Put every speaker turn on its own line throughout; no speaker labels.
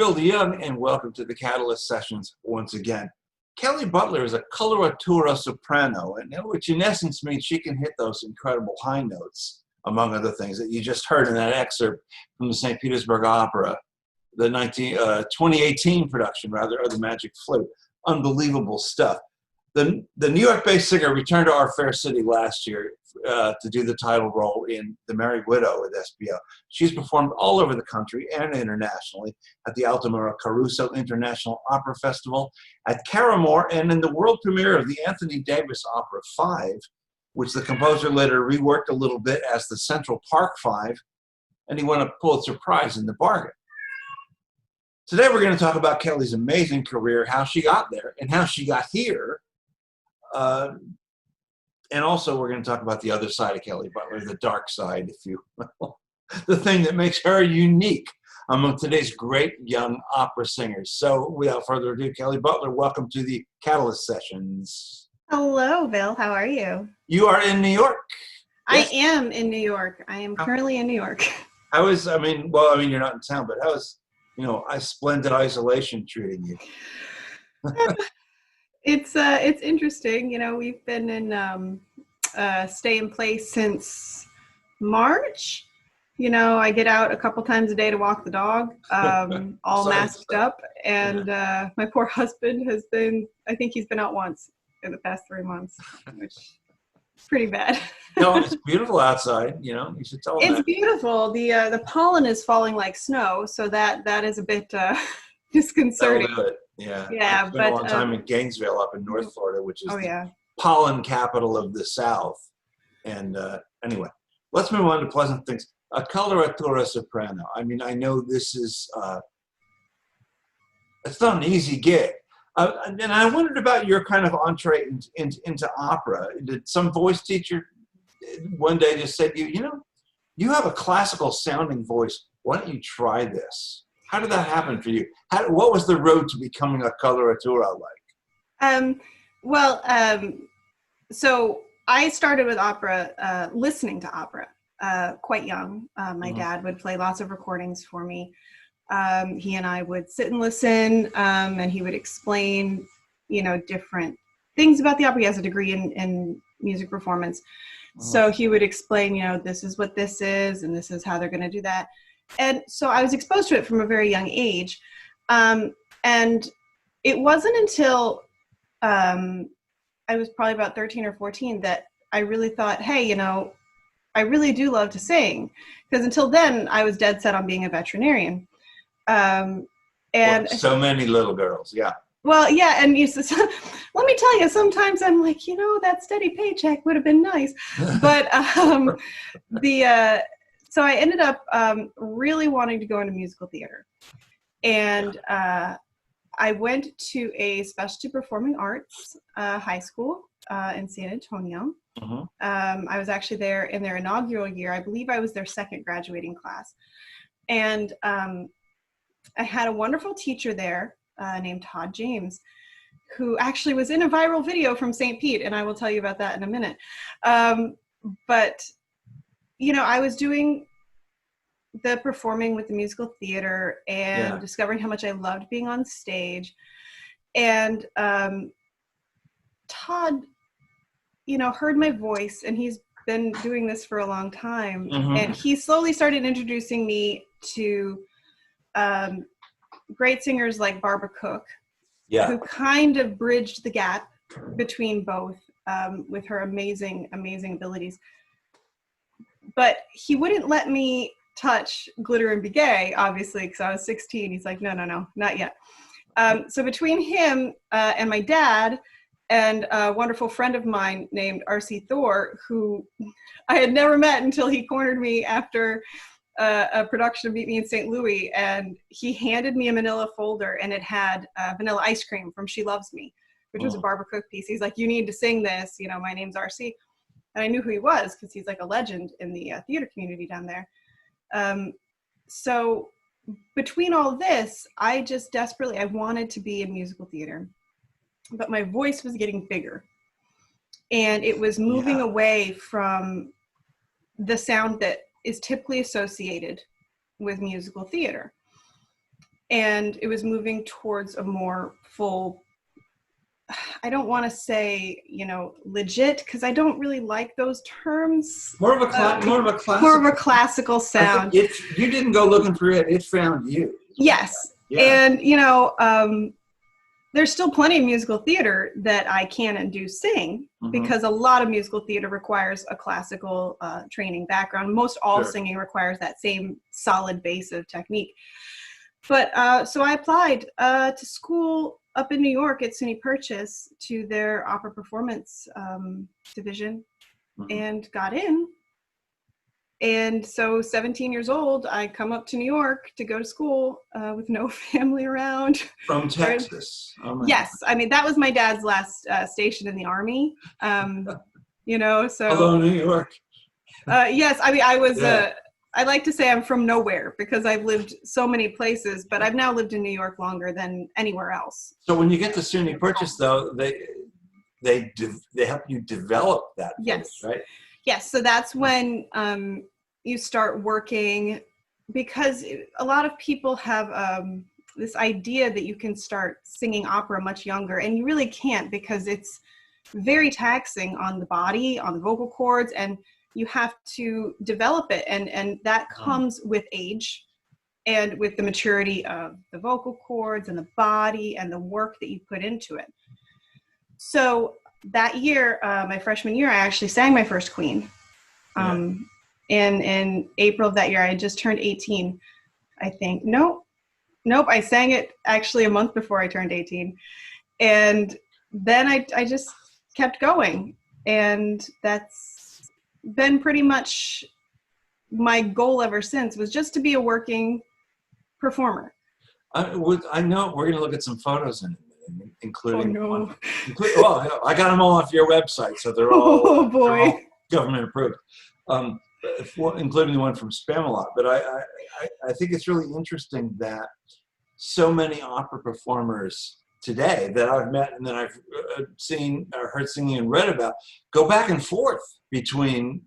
Bill DeYoung, and welcome to the Catalyst Sessions once again. Kelli Butler is a coloratura soprano, which in essence means she can hit those incredible high notes, among other things, that you just heard in that excerpt from the St. Petersburg Opera, the 2018 production, rather, of The Magic Flute. Unbelievable stuff. The New York-based singer returned to our fair city last year to do the title role in The Merry Widow with SBO. She's performed all over the country and internationally at the Altamira Caruso International Opera Festival, at Caramore, and in the world premiere of the Anthony Davis opera 5, which the composer later reworked a little bit as the Central Park 5, and he won a Pulitzer Prize in the bargain. Today we're going to talk about Kelli's amazing career, how she got there, and how she got here. And also we're going to talk about the other side of Kelli Butler, the dark side, if you will, the thing that makes her unique among today's great young opera singers. So without further ado, Kelli Butler, welcome to the Catalyst Sessions.
Hello, Bill. How are you?
You are in New York.
Yes? I am in New York. I am currently in New York.
How is, you're not in town, but how is, splendid isolation treating you?
It's interesting. We've been in stay in place since March. I get out a couple times a day to walk the dog, all masked up. And my poor husband I think he's been out once in the past 3 months, which is pretty bad.
No, it's beautiful outside, you should tell them
It's beautiful. The pollen is falling like snow, so that is a bit disconcerting.
That'll do it. Yeah.
Yeah,
I spent a long time in Gainesville up in North Florida, which is the pollen capital of the South. And anyway, let's move on to pleasant things. A coloratura soprano. I know this is, it's not an easy gig. And I wondered about your kind of entree into opera. Did some voice teacher one day just say to you, you have a classical sounding voice. Why don't you try this? How did that happen for you? What was the road to becoming a coloratura like?
So I started with opera, listening to opera, quite young. My dad would play lots of recordings for me. He and I would sit and listen, and he would explain, different things about the opera. He has a degree in music performance. So he would explain, this is what this is, and this is how they're going to do that. And so I was exposed to it from a very young age. And it wasn't until I was probably about 13 or 14 that I really thought, hey, I really do love to sing. Because until then, I was dead set on being a veterinarian.
So many little girls, yeah.
Well, yeah, and let me tell you, sometimes I'm like, that steady paycheck would have been nice. But so I ended up really wanting to go into musical theater. And I went to a specialty performing arts high school in San Antonio. I was actually there in their inaugural year. I believe I was their second graduating class. And I had a wonderful teacher there named Todd James, who actually was in a viral video from St. Pete, and I will tell you about that in a minute. But I was doing the performing with the musical theater and discovering how much I loved being on stage. And Todd, heard my voice, and he's been doing this for a long time. And he slowly started introducing me to great singers like Barbara Cook, who kind of bridged the gap between both with her amazing, amazing abilities. But he wouldn't let me touch Glitter and Be Gay, obviously, because I was 16. He's like, no, not yet. So between him and my dad and a wonderful friend of mine named R.C. Thor, who I had never met until he cornered me after a production of Meet Me in St. Louis, and he handed me a manila folder, and it had Vanilla Ice Cream from She Loves Me, which was a Barbara Cook piece. He's like, you need to sing this, my name's R.C. And I knew who he was because he's like a legend in the theater community down there. So between all this, I just desperately, I wanted to be in musical theater, but my voice was getting bigger, and it was moving away from the sound that is typically associated with musical theater. and it was moving towards a more full, I don't want to say, legit, because I don't really like those terms.
More of a
classical sound.
You didn't go looking for it; it found you.
Yes, yeah. And there's still plenty of musical theater that I can and do sing, because a lot of musical theater requires a classical training background. Most all singing requires that same solid base of technique. But so I applied to school up in New York at SUNY Purchase to their opera performance division, and got in. And so 17 years old, I come up to New York to go to school with no family around.
From Texas.
Oh yes. God. I mean, that was my dad's last station in the Army. So.
Hello, New York.
Yes. I mean, I was, I like to say I'm from nowhere because I've lived so many places, but I've now lived in New York longer than anywhere else.
So when you get to SUNY Purchase, though, they help you develop that voice, right?
Yes. So that's when you start working, because a lot of people have this idea that you can start singing opera much younger, and you really can't, because it's very taxing on the body, on the vocal cords, and you have to develop it. And that comes with age and with the maturity of the vocal cords and the body and the work that you put into it. So that year, my freshman year, I actually sang my first Queen. And in April of that year, I had just turned 18, I think. Nope. I sang it actually a month before I turned 18. And then I just kept going. And that's been pretty much my goal ever since, was just to be a working performer.
I know we're going to look at some photos in it, including I got them all off your website, so they're all, they're all government approved, including the one from Spamalot. But I think it's really interesting that so many opera performers today that I've met and that I've seen or heard singing and read about go back and forth between,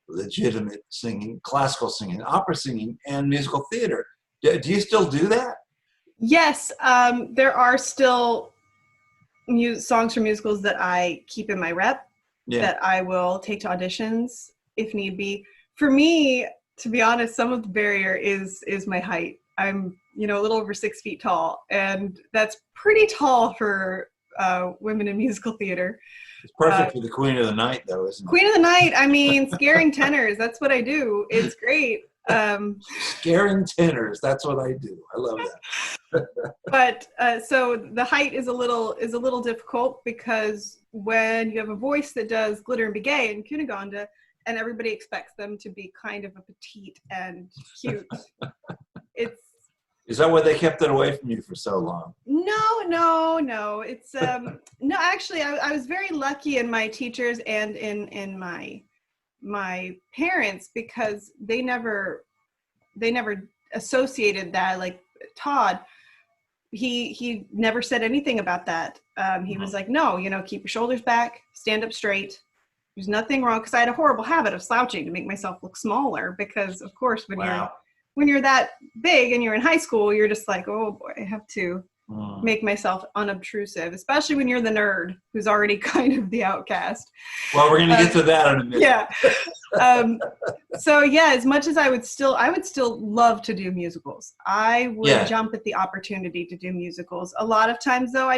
legitimate singing, classical singing, opera singing, and musical theater. Do you still do that?
Yes. There are still songs from musicals that I keep in my rep, that I will take to auditions if need be. For me, to be honest, some of the barrier is my height. I'm, a little over 6 feet tall, and that's pretty tall for women in musical theater.
It's perfect for the Queen of the Night, though, isn't it?
Queen of the Night, I mean, scaring tenors. That's what I do. It's great.
Scaring tenors. That's what I do. I love that.
But so the height is a little difficult, because when you have a voice that does Glitter and Begay and Cunegonde, and everybody expects them to be kind of a petite and cute,
Is that why they kept it away from you for so long?
No. It's no. Actually, I was very lucky in my teachers and in my parents, because they never associated that. Like Todd, he never said anything about that. He was like, no, keep your shoulders back, stand up straight. There's nothing wrong, because I had a horrible habit of slouching to make myself look smaller, because of course when you're that big and you're in high school, you're just like, oh boy, I have to make myself unobtrusive, especially when you're the nerd who's already kind of the outcast.
Well, we're going to get to that in a minute.
Yeah. So yeah, as much as I would still love to do musicals. I would jump at the opportunity to do musicals. A lot of times though,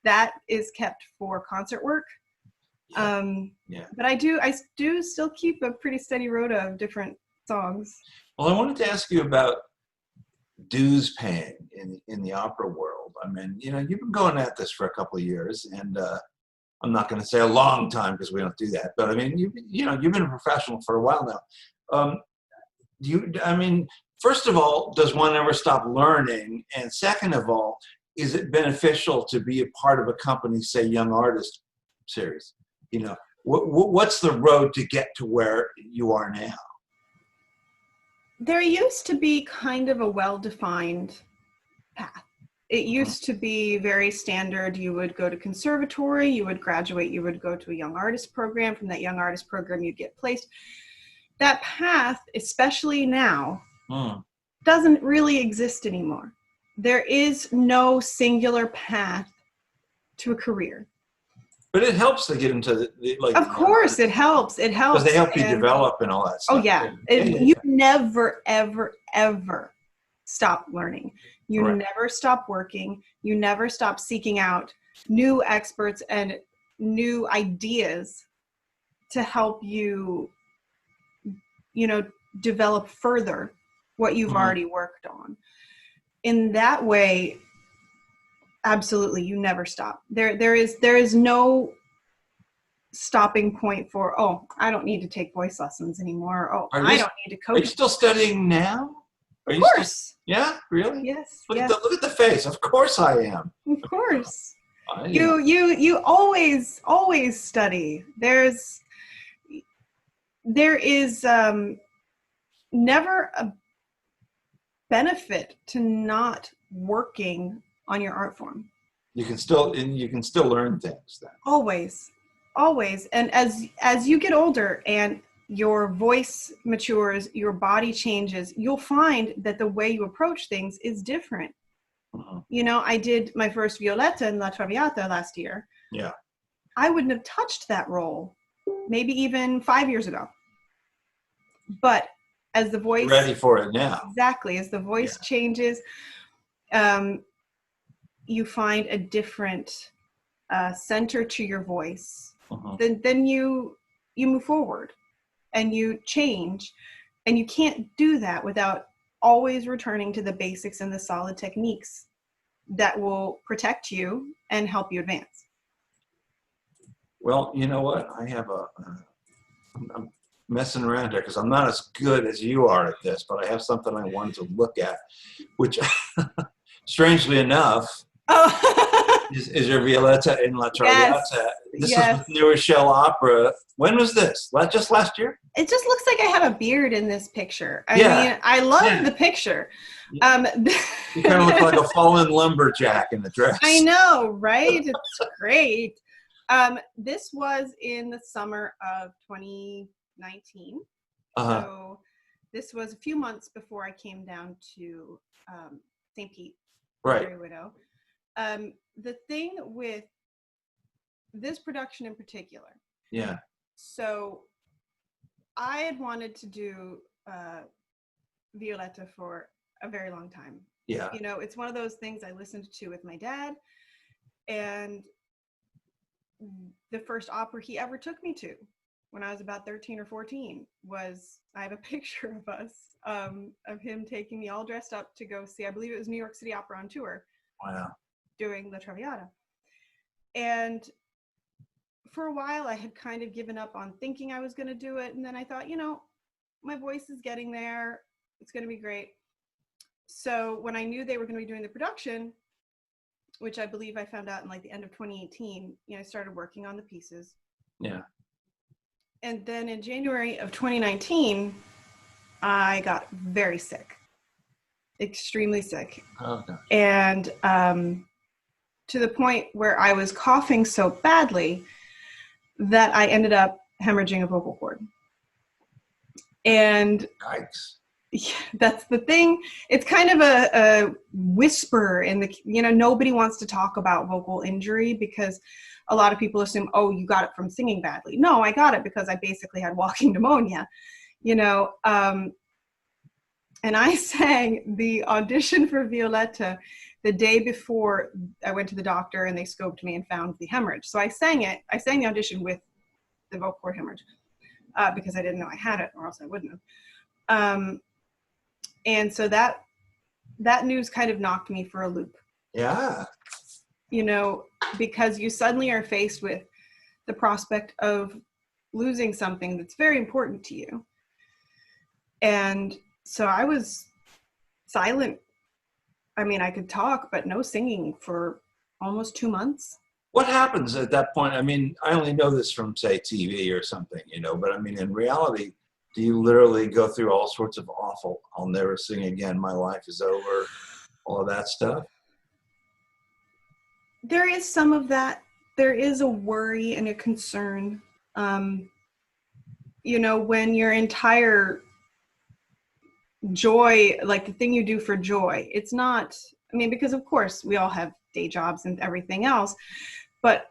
that is kept for concert work. But I do still keep a pretty steady rota of different songs.
Well, I wanted to ask you about dues paying in the opera world. I mean, you've been going at this for a couple of years, and I'm not going to say a long time, because we don't do that. But I mean, you've been a professional for a while now. First of all, does one ever stop learning? And second of all, is it beneficial to be a part of a company's, say, Young Artist series? What's the road to get to where you are now?
There used to be kind of a well-defined path. It used to be very standard. You would go to conservatory, you would graduate, you would go to a young artist program. From that young artist program, you'd get placed. That path, especially now, doesn't really exist anymore. there is no singular path to a career.
But it helps to get into the like.
Of course, it helps. It helps.
Because they help you develop and all that stuff.
Oh yeah. You never, ever, ever stop learning. You never stop working. You never stop seeking out new experts and new ideas to help you, develop further what you've already worked on. In that way, absolutely, you never stop. There is no stopping point for, oh, I don't need to take voice lessons anymore. Oh, I don't need to coach.
Are you still studying now?
Of course.
Yeah, really?
Yes.
Look at the face. Of course I am.
Of course. You always study. There is never a benefit to not working on your art form.
You can still learn things then.
Always. And as you get older and your voice matures, your body changes, you'll find that the way you approach things is different. I did my first Violetta in La Traviata last year.
Yeah.
I wouldn't have touched that role maybe even 5 years ago. But as the voice...
Ready for it now.
Exactly. As the voice changes, you find a different center to your voice. Then you move forward and you change. And you can't do that without always returning to the basics and the solid techniques that will protect you and help you advance.
Well, you know what? I have I'm messing around here because I'm not as good as you are at this, but I have something I wanted to look at, which strangely enough, is your Violetta in La Traviata.
Yes.
This is with New Rochelle Opera. When was this? Just last year?
It just looks like I have a beard in this picture. I mean, I love the picture.
You kind of look like a fallen lumberjack in the dress.
I know, right? It's great. This was in the summer of 2019. So this was a few months before I came down to St. Pete, Mary Widow. The thing with this production in particular.
Yeah.
So I had wanted to do Violetta for a very long time.
Yeah.
It's one of those things I listened to with my dad, and the first opera he ever took me to when I was about 13 or 14 was, I have a picture of us, of him taking me all dressed up to go see, I believe it was New York City Opera on tour.
Wow.
Doing La Traviata. And for a while I had kind of given up on thinking I was going to do it. And then I thought, my voice is getting there. It's going to be great. So when I knew they were going to be doing the production, which I believe I found out in like the end of 2018, I started working on the pieces.
Yeah.
And then in January of 2019, I got very sick, extremely sick.
Okay.
And to the point where I was coughing so badly that I ended up hemorrhaging a vocal cord. And
Yikes.
Yeah, that's the thing. It's kind of a whisper in the, nobody wants to talk about vocal injury because a lot of people assume, oh, you got it from singing badly. No, I got it because I basically had walking pneumonia, and I sang the audition for Violetta the day before I went to the doctor and they scoped me and found the hemorrhage. So I sang the audition with the vocal cord hemorrhage because I didn't know I had it, or else I wouldn't have. And so that news kind of knocked me for a loop.
Yeah.
Because you suddenly are faced with the prospect of losing something that's very important to you. And so I was silent. I mean, I could talk, but no singing for almost 2 months.
What happens at that point? I mean, I only know this from, say, TV or something, but I mean, in reality, do you literally go through all sorts of awful, I'll never sing again, my life is over, all of that stuff?
There is some of that. There is a worry and a concern. When your entire joy, like the thing you do for joy, it's not I mean, because of course we all have day jobs and everything else, but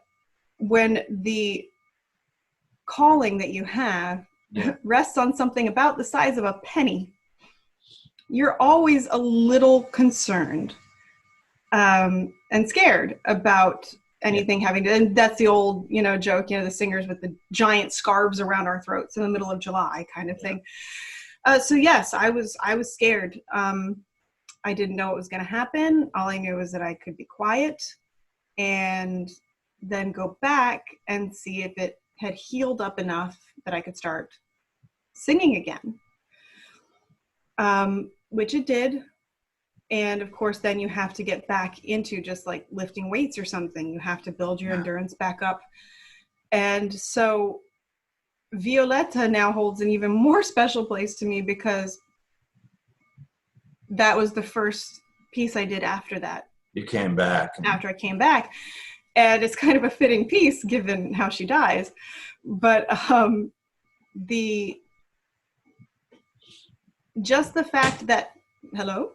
when the calling that you have rests on something about the size of a penny, you're always a little concerned and scared about anything having to, and that's the old, joke, the singers with the giant scarves around our throats in the middle of July kind of thing. So yes, I was scared. I didn't know what was going to happen. All I knew was that I could be quiet and then go back and see if it had healed up enough that I could start singing again, which it did. And of course, then you have to get back into just like lifting weights or something. You have to build your endurance back up. And so Violetta now holds an even more special place to me because that was the first piece I did after that.
You came back.
After I came back. And it's kind of a fitting piece given how she dies. But just the fact that, hello?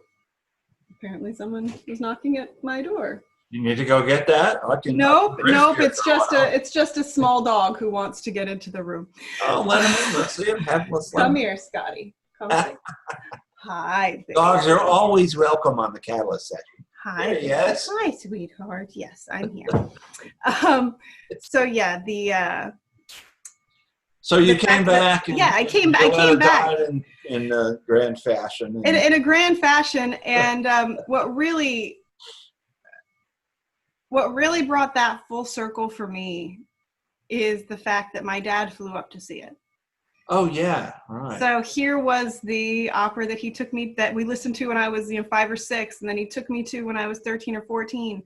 Apparently someone was knocking at my door.
You need to go get that?
Nope. It's just a small dog who wants to get into the room.
Oh, let him in. Let's see him.
Come here, Scotty. Come here. Hi.
Dogs are always welcome on the Catalyst session.
Hi.
Yes.
Hi, sweetheart. Yes, I'm here. So yeah,
So you came back.
I came back
in grand fashion.
In a grand fashion, and what really brought that full circle for me is the fact that my dad flew up to see it.
Oh yeah, right.
So here was the opera that we listened to when I was 5 or 6, and then he took me to when I was 13 or 14,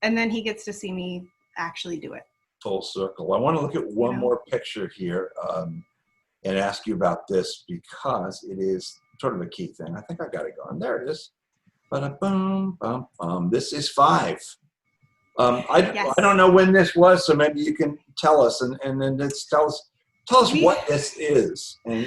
and then he gets to see me actually do it.
Full circle. I want to look at one more picture here and ask you about this because it is sort of a key thing. I think I got it going. There it is. Ba-da-boom, bum, bum. This is 5. I don't know when this was, so maybe you can tell us and then tell us what this is. And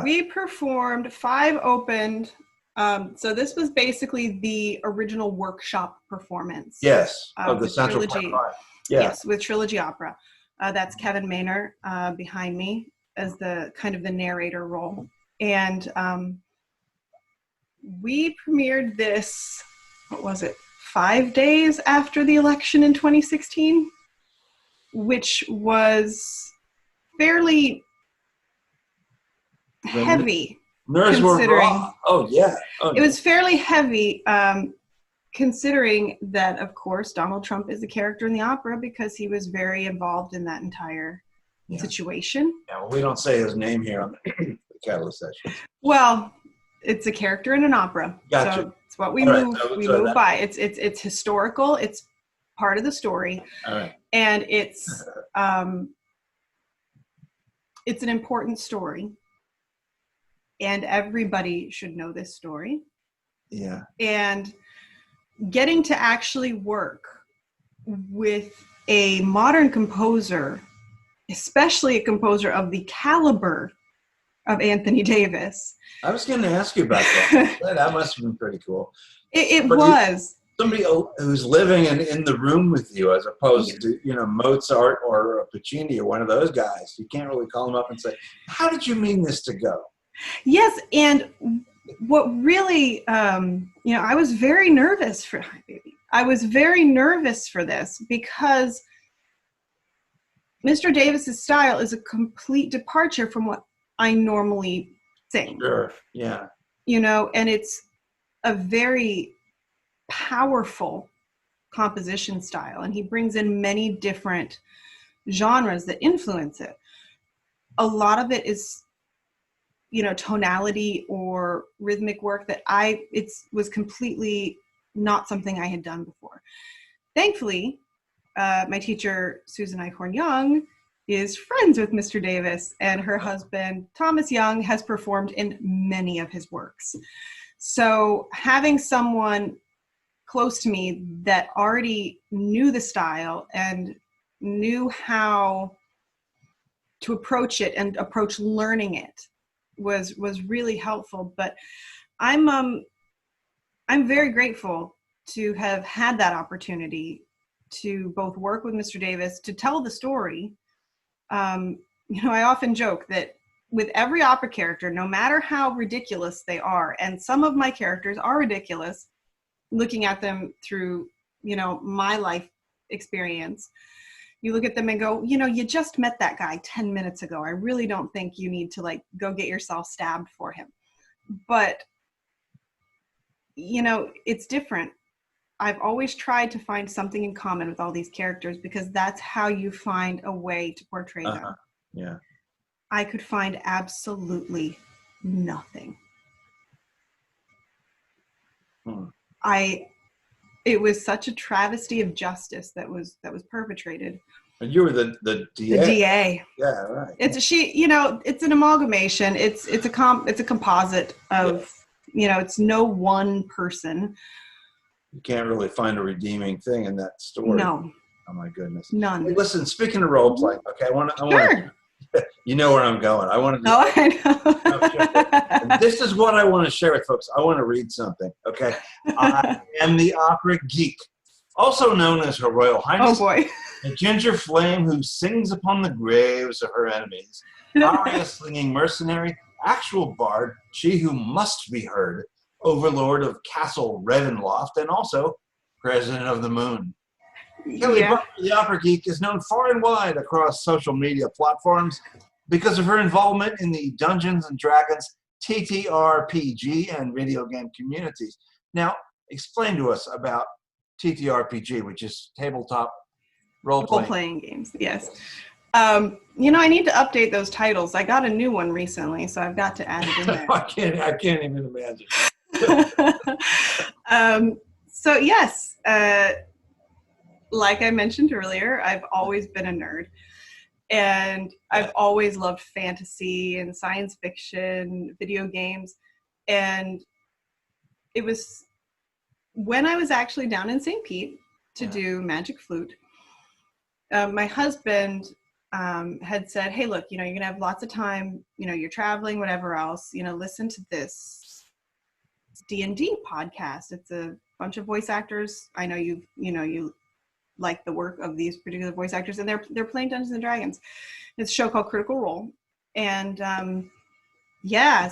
we performed 5 opened. So this was basically the original workshop performance.
Yes, of the Central
trilogy.
Park 5. Yeah.
Yes, with Trilogy Opera. That's Kevin Maynor behind me as the kind of the narrator role. And we premiered this, 5 days after the election in 2016, which was fairly heavy.
Nerves were raw. Oh, yeah.
It was fairly heavy, considering that, of course, Donald Trump is a character in the opera because he was very involved in that entire situation.
Yeah, well, we don't say his name here on the Catalyst session.
Well, it's a character in an opera.
Gotcha.
So it's what we move by. It's historical. It's part of the story.
All right.
And it's an important story. And everybody should know this story.
Yeah.
And getting to actually work with a modern composer, especially a composer of the caliber of Anthony Davis.
I was going to ask you about that. That must have been pretty cool.
It was.
Somebody who's living in the room with you as opposed to, Mozart or Puccini or one of those guys. You can't really call them up and say, how did you mean this to go?
Yes, and what really, I was very nervous for this because Mr. Davis's style is a complete departure from what I normally sing.
Sure, yeah.
And it's a very powerful composition style, and he brings in many different genres that influence it. A lot of it is tonality or rhythmic work that was completely not something I had done before. Thankfully, my teacher, Susan Eichhorn Young, is friends with Mr. Davis, and her husband, Thomas Young, has performed in many of his works. So having someone close to me that already knew the style and knew how to approach it and approach learning it was really helpful. But I'm I'm very grateful to have had that opportunity to both work with Mr. Davis, to tell the story. I often joke that with every opera character, no matter how ridiculous they are, and some of my characters are ridiculous, looking at them through, my life experience, you look at them and go, you just met that guy 10 minutes ago. I really don't think you need to go get yourself stabbed for him. But, it's different. I've always tried to find something in common with all these characters because that's how you find a way to portray them.
Yeah.
I could find absolutely nothing. It was such a travesty of justice that was perpetrated.
And you were the DA.
The DA.
Yeah, right.
It's an amalgamation. It's a composite of, it's no one person.
You can't really find a redeeming thing in that story.
No.
Oh my goodness.
None.
Hey, listen, speaking of role playing, okay,
Sure.
You know where I'm going. I want to.
Oh, I know.
This is what I want to share with folks. I want to read something. Okay, I am the opera geek, also known as Her Royal Highness.
Oh boy.
A ginger flame who sings upon the graves of her enemies. Aria-slinging mercenary, actual bard, she who must be heard, overlord of Castle Ravenloft, and also president of the Moon. Kelli Butler, the opera geek, is known far and wide across social media platforms because of her involvement in the Dungeons & Dragons TTRPG and video game communities. Now, explain to us about TTRPG, which is tabletop role-playing
games. Yes. I need to update those titles. I got a new one recently, so I've got to add it in there.
I can't even imagine.
So yes, like I mentioned earlier, I've always been a nerd, and I've always loved fantasy and science fiction, video games. And it was when I was actually down in St. Pete to do Magic Flute, my husband had said, hey, look, you're going to have lots of time, you're traveling, whatever else, listen to this D&D podcast. It's a bunch of voice actors. I know you like the work of these particular voice actors, and they're playing Dungeons and Dragons. It's a show called Critical Role. And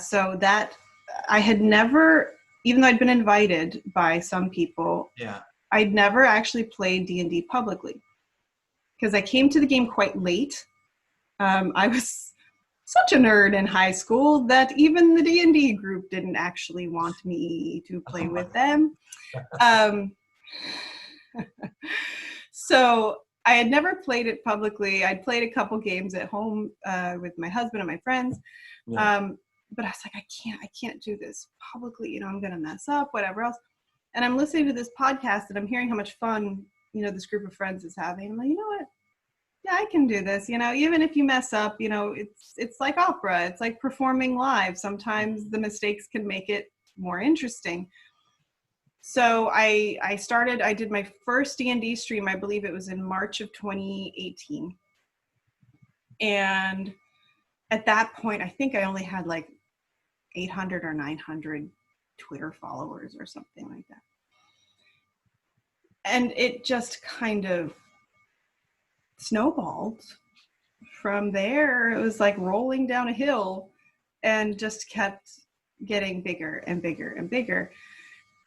so that I had never, even though I'd been invited by some people, I'd never actually played D&D publicly because I came to the game quite late. I was such a nerd in high school that even the D&D group didn't actually want me to play with them. So I had never played it publicly. I'd played a couple games at home with my husband and my friends. But I was like, I can't do this publicly. I'm going to mess up, whatever else. And I'm listening to this podcast and I'm hearing how much fun, this group of friends is having. I'm like, you know what? Yeah, I can do this. Even if you mess up, it's like opera. It's like performing live. Sometimes the mistakes can make it more interesting. So I did my first D&D stream, I believe it was in March of 2018. And at that point, I think I only had 800 or 900 Twitter followers or something like that. And it just kind of snowballed. From there, it was like rolling down a hill and just kept getting bigger and bigger and bigger.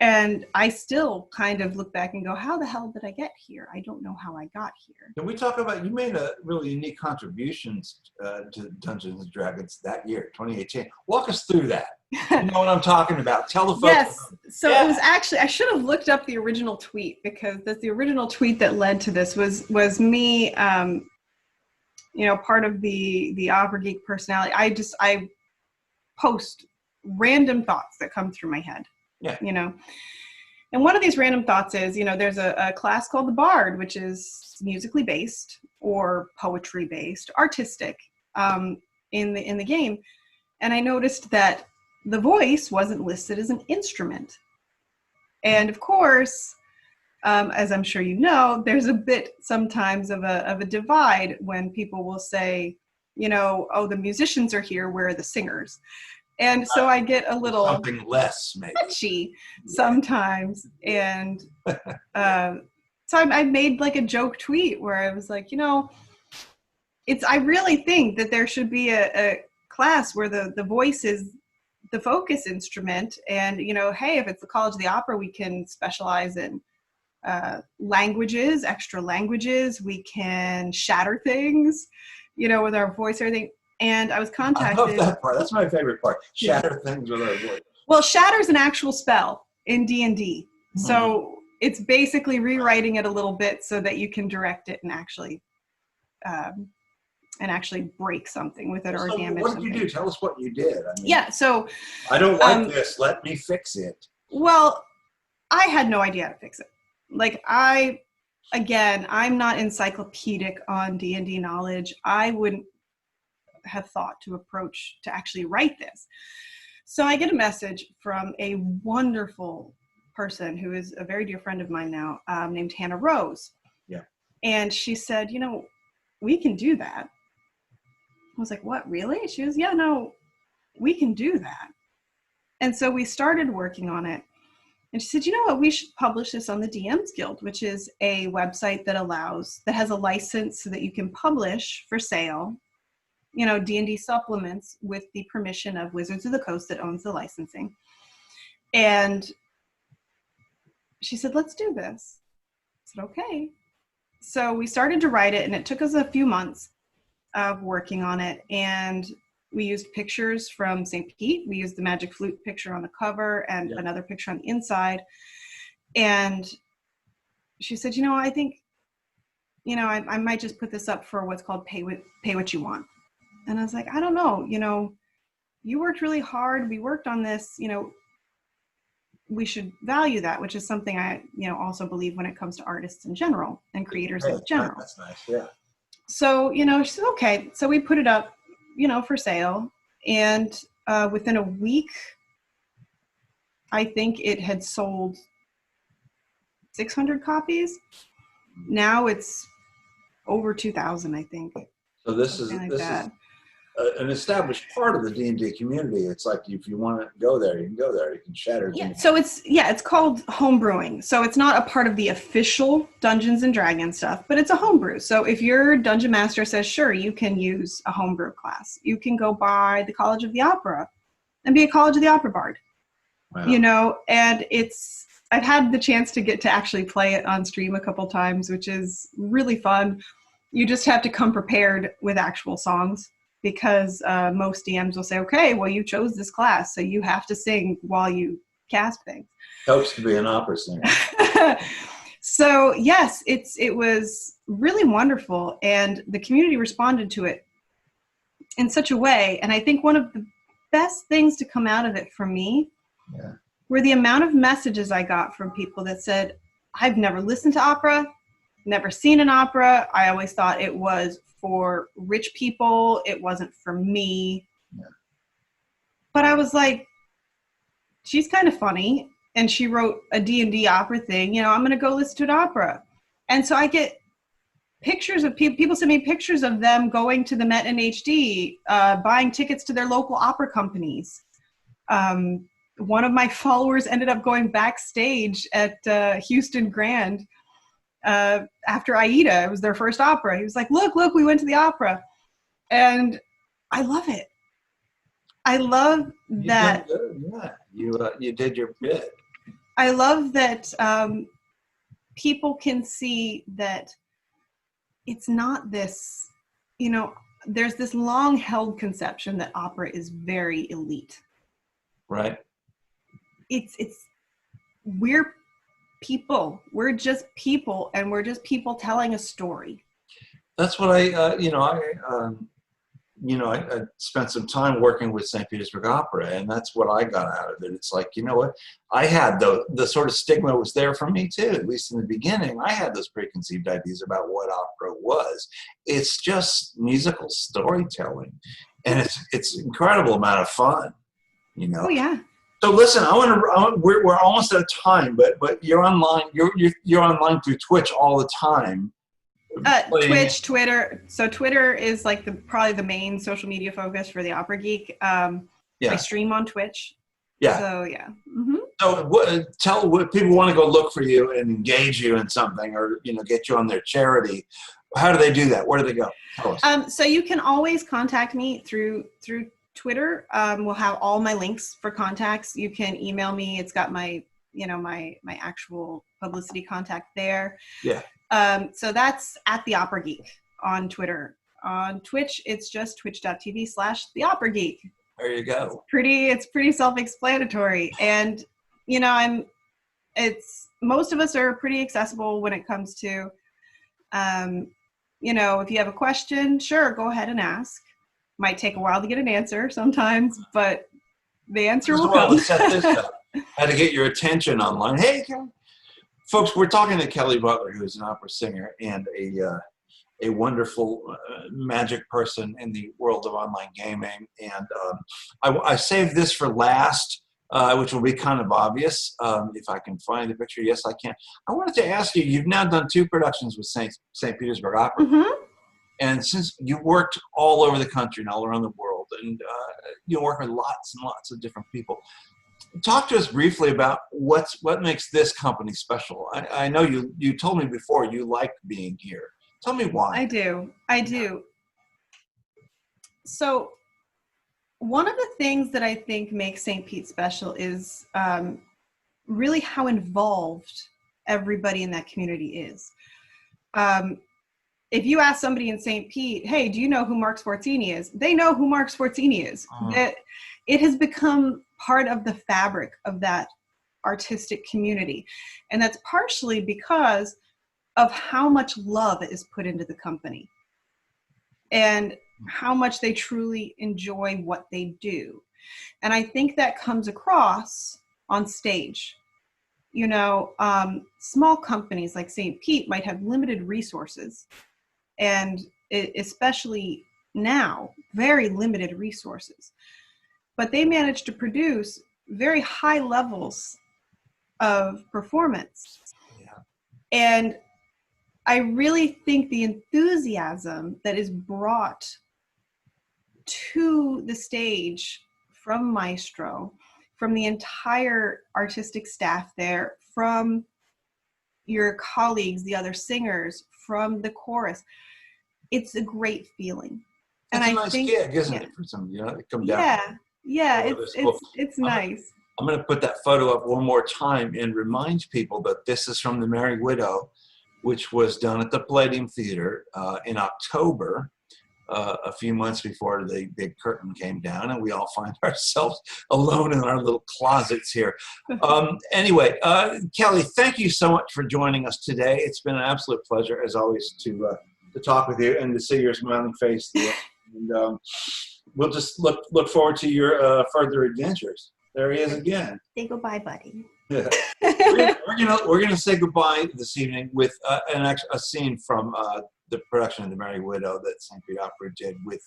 And I still kind of look back and go, how the hell did I get here? I don't know how I got here.
Can we talk about, you made a really unique contributions to Dungeons & Dragons that year, 2018. Walk us through that. You know what I'm talking about. Tell the folks.
Yes. So it was actually, I should have looked up the original tweet because that's the original tweet that led to this was me, part of the Opera Geek personality. I post random thoughts that come through my head.
Yeah.
And one of these random thoughts is, there's a class called the Bard, which is musically based or poetry based, artistic, in the game. And I noticed that the voice wasn't listed as an instrument. And of course, as I'm sure you know, there's a bit sometimes of a divide when people will say, oh, the musicians are here, where are the singers? And so I get a little
something less, maybe
touchy sometimes. And so I made like a joke tweet where I was like, I really think that there should be a class where the voice is the focus instrument. And, hey, if it's the College of the Opera, we can specialize in languages, extra languages. We can shatter things, with our voice, everything. And I was contacted.
I love that part. That's my favorite part. Shatter things with our voice.
Well, shatter is an actual spell in D&D. So it's basically rewriting it a little bit so that you can direct it and actually break something with it or damage
what did
something.
you do? Tell us what you did.
So
I don't like this. Let me fix it.
Well, I had no idea how to fix it. Like I'm not encyclopedic on D&D knowledge. I wouldn't have thought to actually write this. So I get a message from a wonderful person who is a very dear friend of mine now, named Hannah Rose.
Yeah.
And she said, we can do that. I was like, what, really? She was, yeah, no, we can do that. And so we started working on it. And she said, you know what, we should publish this on the DMs Guild, which is a website that has a license so that you can publish for sale, D&D supplements with the permission of Wizards of the Coast that owns the licensing. And she said, let's do this. I said, okay. So we started to write it, and it took us a few months of working on it. And we used pictures from St. Pete. We used the Magic Flute picture on the cover and another picture on the inside. And she said, I think, I might just put this up for what's called pay what you want. And I was like, I don't know, you worked really hard. We worked on this, we should value that, which is something I, also believe when it comes to artists in general and creators in general.
That's nice. Yeah.
So, she said, okay. So we put it up, for sale. And within a week, I think it had sold 600 copies. Now it's over 2,000, I think.
So this is an established part of the D&D community. It's like if you want to go there, you can go there. You can shatter.
Yeah. So it's called homebrewing. So it's not a part of the official Dungeons and Dragons stuff, but it's a homebrew. So if your dungeon master says, sure, you can use a homebrew class, you can go by the College of the Opera and be a College of the Opera bard. Wow. And I've had the chance to get to actually play it on stream a couple times, which is really fun. You just have to come prepared with actual songs, because most DMs will say, okay, well, you chose this class, so you have to sing while you cast things.
Helps to be an opera singer.
So yes, it was really wonderful, and the community responded to it in such a way. And I think one of the best things to come out of it for me were the amount of messages I got from people that said, I've never listened to opera, never seen an opera. I always thought it was for rich people. It wasn't for me. Yeah. But I was like, she's kind of funny. And she wrote a D&D opera thing. I'm going to go listen to an opera. And so I get pictures of people send me pictures of them going to the Met in HD, buying tickets to their local opera companies. One of my followers ended up going backstage at Houston Grand after Aida. It was their first opera. He was like, look, we went to the opera. And I love it. I love that.
Yeah, you did your bit.
I love that people can see that it's not this, there's this long held conception that opera is very elite.
Right.
We're people. We're just people, and we're just people telling a story.
That's what I spent some time working with St. Petersburg Opera, and that's what I got out of it. It's like, what? I had the sort of stigma was there for me too, at least in the beginning. I had those preconceived ideas about what opera was. It's just musical storytelling, and it's incredible amount of fun,
Oh yeah.
So listen, we're almost out of time, but you're online. You're online through Twitch all the time.
Twitch, Twitter. So Twitter is like probably the main social media focus for the Opera Geek.
Yeah.
I stream on Twitch.
Yeah.
So yeah.
So tell what people want to go look for you and engage you in something, or get you on their charity. How do they do that? Where do they go? Tell us.
So you can always contact me through Twitter. We'll have all my links for contacts. You can email me. It's got my my actual publicity contact there.
Yeah.
So that's at The Opera Geek on Twitter. On Twitch, it's just twitch.tv/The Opera Geek.
There you go.
It's pretty self-explanatory. And, most of us are pretty accessible when it comes to, if you have a question, sure, go ahead and ask. Might take a while to get an answer sometimes, but the answer will come.
To set this up. How to get your attention online. Hey, Kelly. Folks, we're talking to Kelli Butler, who is an opera singer and a wonderful magic person in the world of online gaming. And I saved this for last, which will be kind of obvious. If I can find the picture. Yes, I can. I wanted to ask you, you've now done 2 productions with St. Petersburg Opera.
Mm-hmm.
And since you worked all over the country and all around the world, and you work with lots and lots of different people, talk to us briefly about what makes this company special. I know you told me before you like being here. Tell me why.
I do. So one of the things that I think makes St. Pete special is really how involved everybody in that community is. If you ask somebody in St. Pete, hey, do you know who Mark Sforzini is? They know who Mark Sforzini is. It has become part of the fabric of that artistic community. And that's partially because of how much love is put into the company and how much they truly enjoy what they do. And I think that comes across on stage. Small companies like St. Pete might have limited resources, and especially now, very limited resources. But they manage to produce very high levels of performance.
Yeah.
And I really think the enthusiasm that is brought to the stage from Maestro, from the entire artistic staff there, from your colleagues, the other singers, from the chorus, it's a great feeling.
It's a nice gig, isn't it, for some, to come down.
Yeah, it's nice.
I'm going to put that photo up one more time and remind people that this is from The Merry Widow, which was done at the Palladium Theater in October, a few months before the big curtain came down, and we all find ourselves alone in our little closets here. Anyway, Kelli, thank you so much for joining us today. It's been an absolute pleasure, as always, to talk with you and to see your smiling face. And we'll just look forward to your further adventures. There he is again.
Say goodbye, buddy.
Yeah. we're gonna say goodbye this evening with a scene from the production of The Merry Widow that St. Pete Opera did with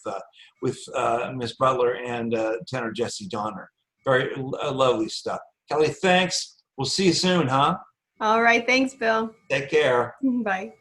Miss Butler and tenor Jesse Donner. Very lovely stuff. Kelli, thanks. We'll see you soon, huh?
All right. Thanks, Bill.
Take care.
Bye.